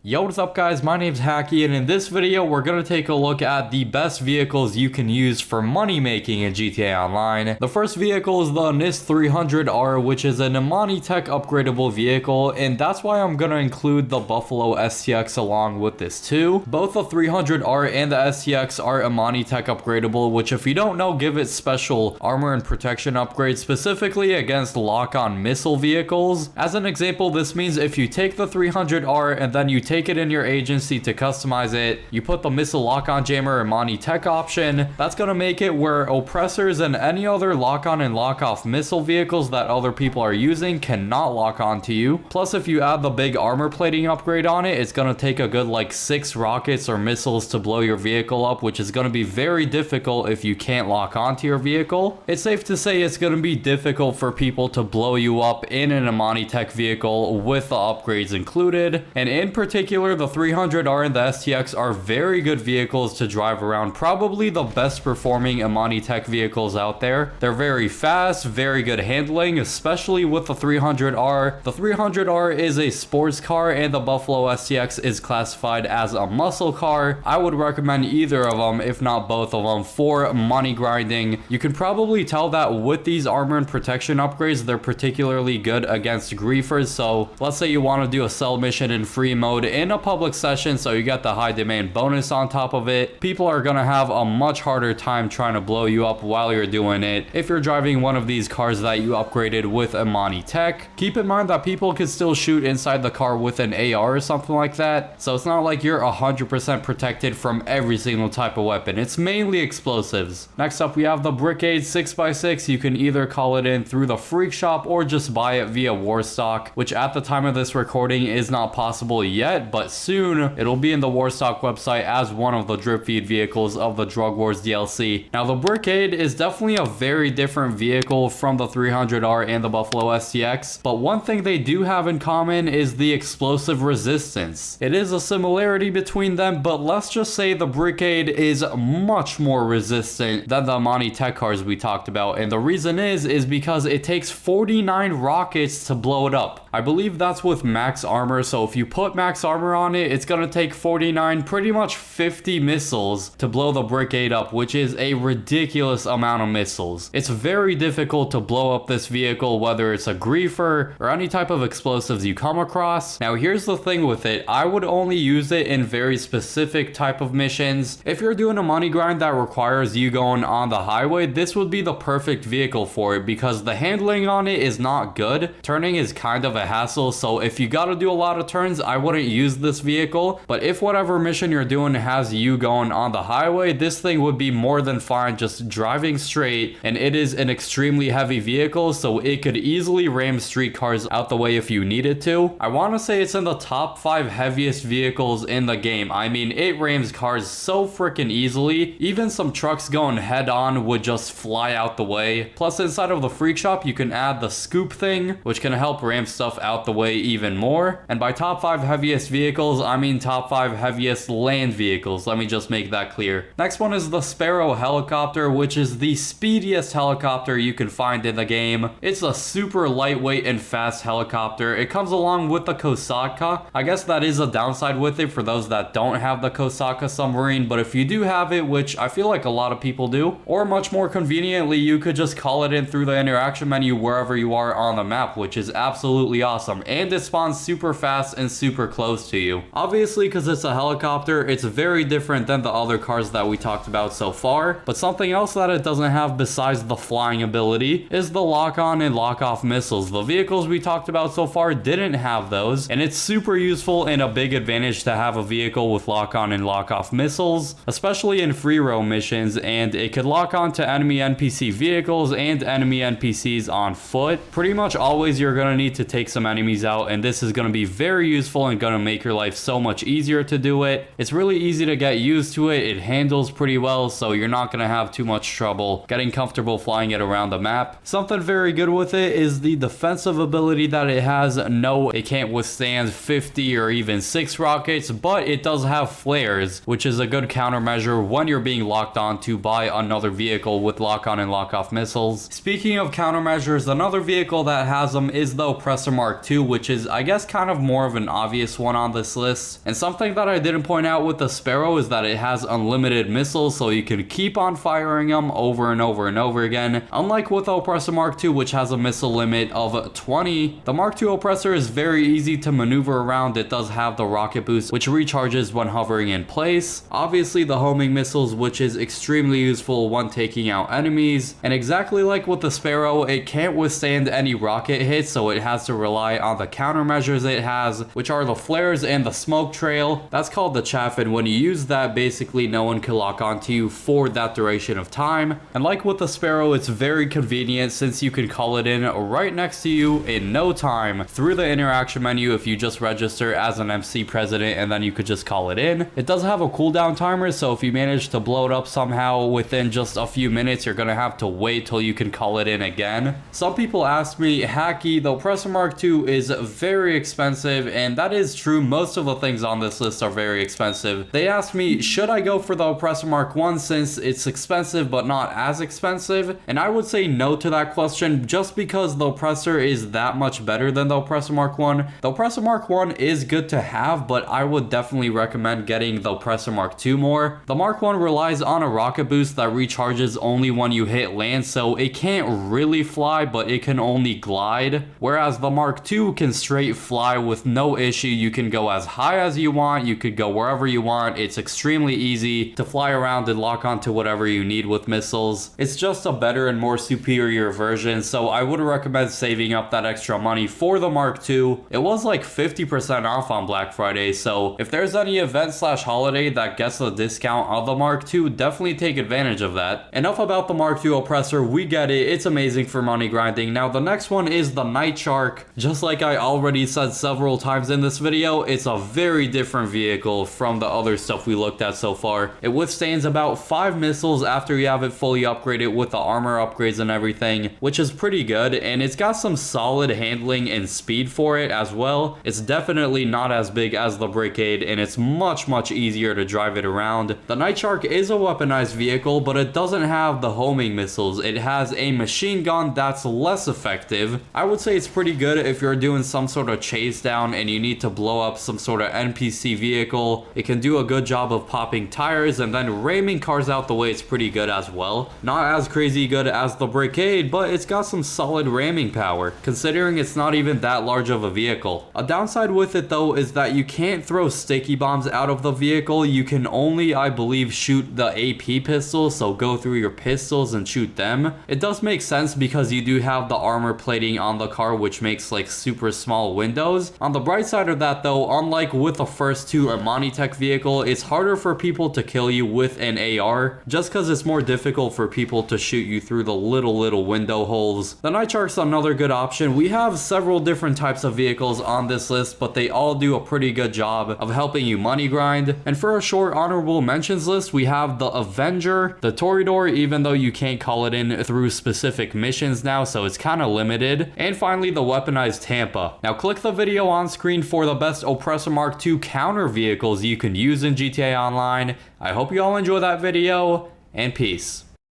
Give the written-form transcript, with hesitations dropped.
Yo, what's up guys, my name's Hacky, and in this video we're going to take a look at the best vehicles you can use for money making in GTA Online. The first vehicle is the NIS 300R, which is an Amani Tech upgradable vehicle, and that's why I'm going to include the Buffalo STX along with this too. Both the 300R and the STX are Amani Tech upgradable, which if you don't know, give it special armor and protection upgrades specifically against lock-on missile vehicles. As an example, this means if you take the 300R and then you take it in your agency to customize it, you put the missile lock-on jammer Amani Tech option, that's going to make it where oppressors and any other lock-on and lock-off missile vehicles that other people are using cannot lock on to you. Plus, if you add the big armor plating upgrade on it, it's going to take a good like 6 rockets or missiles to blow your vehicle up, which is going to be very difficult if you can't lock onto your vehicle. It's safe to say it's going to be difficult for people to blow you up in an Amani Tech vehicle with the upgrades included, and in particular the 300R and the STX are very good vehicles to drive around, probably the best performing Amani Tech vehicles out there. They're very fast, very good handling, especially with the 300R. The 300R is a sports car and the Buffalo STX is classified as a muscle car. I would recommend either of them, if not both of them, for money grinding. You can probably tell that with these armor and protection upgrades, they're particularly good against griefers. So let's say you want to do a sell mission in free mode in a public session, so you get the high demand bonus on top of it. People are gonna have a much harder time trying to blow you up while you're doing it if you're driving one of these cars that you upgraded with Amani Tech. Keep in mind that people can still shoot inside the car with an AR or something like that, so it's not like you're 100% protected from every single type of weapon. It's mainly explosives. Next up, we have the Brickade 6x6. You can either call it in through the Freak Shop or just buy it via Warstock, which at the time of this recording is not possible yet, but soon it'll be in the Warstock website as one of the drip feed vehicles of the Drug Wars DLC. Now, the Brickade is definitely a very different vehicle from the 300R and the Buffalo STX, but one thing they do have in common is the explosive resistance. It is a similarity between them, but let's just say the Brickade is much more resistant than the Amani Tech cars we talked about, and the reason is because it takes 49 rockets to blow it up. I believe that's with max armor, so if you put max armor on it, it's gonna take 49, pretty much 50 missiles to blow the Brickade up, which is a ridiculous amount of missiles. It's very difficult to blow up this vehicle, whether it's a griefer or any type of explosives you come across. Now, here's the thing with it. I would only use it in very specific type of missions. If you're doing a money grind that requires you going on the highway, this would be the perfect vehicle for it because the handling on it is not good. Turning is kind of a hassle, so if you gotta do a lot of turns, I wouldn't use this vehicle. But if whatever mission you're doing has you going on the highway, this thing would be more than fine just driving straight, and it is an extremely heavy vehicle, so it could easily ram street cars out the way if you needed to. I want to say it's in the top 5 heaviest vehicles in the game. I mean, it rams cars so freaking easily. Even some trucks going head on would just fly out the way. Plus, inside of the Freak Shop, you can add the scoop thing, which can help ram stuff out the way even more. And by top 5 heaviest vehicles, I mean top 5 heaviest land vehicles. Let me just make that clear. Next one is the Sparrow helicopter, which is the speediest helicopter you can find in the game. It's a super lightweight and fast helicopter. It comes along with the Kosaka. I guess that is a downside with it for those that don't have the Kosaka submarine, but if you do have it, which I feel like a lot of people do, or much more conveniently, you could just call it in through the interaction menu wherever you are on the map, which is absolutely awesome, and it spawns super fast and super close to you. Obviously, because it's a helicopter, it's very different than the other cars that we talked about so far, but something else that it doesn't have besides the flying ability is the lock-on and lock-off missiles. The vehicles we talked about so far didn't have those, and it's super useful and a big advantage to have a vehicle with lock-on and lock-off missiles, especially in free roam missions, and it could lock on to enemy NPC vehicles and enemy NPCs on foot. Pretty much always you're gonna need to take some enemies out, and this is gonna be very useful and gonna make your life so much easier to do it. It's really easy to get used to it. It handles pretty well, so you're not gonna have too much trouble getting comfortable flying it around the map. Something very good with it is the defensive ability that it has. No, it can't withstand 50 or even 6 rockets, but it does have flares, which is a good countermeasure when you're being locked onto by another vehicle with lock-on and lock-off missiles. Speaking of countermeasures, another vehicle that has them is the Oppressor Mark II, which is, I guess, kind of more of an obvious one one on this list. And something that I didn't point out with the Sparrow is that it has unlimited missiles, so you can keep on firing them over and over and over again. Unlike with the Oppressor Mark II, which has a missile limit of 20, the Mark II Oppressor is very easy to maneuver around. It does have the rocket boost, which recharges when hovering in place. Obviously the homing missiles, which is extremely useful when taking out enemies. And exactly like with the Sparrow, it can't withstand any rocket hits, so it has to rely on the countermeasures it has, which are the flares and the smoke trail. That's called the chaff, and when you use that, basically no one can lock onto you for that duration of time. And like with the Sparrow, it's very convenient since you can call it in right next to you in no time through the interaction menu if you just register as an MC president, and then you could just call it in. It does have a cooldown timer, so if you manage to blow it up somehow within just a few minutes, you're gonna have to wait till you can call it in again. Some people ask me, Hacky, the Oppressor Mark II is very expensive, and that is true. Most of the things on this list are very expensive. They asked me, should I go for the Oppressor Mark I since it's expensive but not as expensive? And I would say no to that question, just because the Oppressor is that much better than the Oppressor Mark I. The Oppressor Mark I is good to have, but I would definitely recommend getting the Oppressor Mark II more. The Mark I relies on a rocket boost that recharges only when you hit land, so it can't really fly, but it can only glide. Whereas the Mark II can straight fly with no issue. You can go as high as you want, you could go wherever you want. It's extremely easy to fly around and lock onto whatever you need with missiles. It's just a better and more superior version, so I would recommend saving up that extra money for the Mark II. It was like 50% off on Black Friday, so if there's any event slash holiday that gets a discount on the Mark II, definitely take advantage of that. Enough about the Mark II Oppressor, we get it, it's amazing for money grinding. Now the next one is the Night Shark. Just like I already said several times in this video, it's a very different vehicle from the other stuff we looked at so far. It withstands about 5 missiles after you have it fully upgraded with the armor upgrades and everything, which is pretty good, and it's got some solid handling and speed for it as well. It's definitely not as big as the Brigade, and it's much easier to drive it around. The Night Shark is a weaponized vehicle, but it doesn't have the homing missiles. It has a machine gun that's less effective. I would say it's pretty good if you're doing some sort of chase down and you need to blow up some sort of NPC vehicle. It can do a good job of popping tires, and then ramming cars out the way. It's pretty good as well. Not as crazy good as the Brigade, but it's got some solid ramming power, considering it's not even that large of a vehicle. A downside with it though is that you can't throw sticky bombs out of the vehicle. You can only, I believe, shoot the AP pistols, so go through your pistols and shoot them. It does make sense because you do have the armor plating on the car, which makes like super small windows. On the bright side of that though, unlike with the first two Armani Tech vehicle, it's harder for people to kill you with an AR, just because it's more difficult for people to shoot you through the little window holes. The Night Shark's another good option. We have several different types of vehicles on this list, but they all do a pretty good job of helping you money grind. And for a short honorable mentions list, we have the Avenger, the Toreador, even though you can't call it in through specific missions now, so it's kind of limited, and finally the weaponized Tampa. Now click the video on screen for the best Oppressor Mark II counter vehicles you can use in GTA Online. I hope you all enjoy that video, and peace.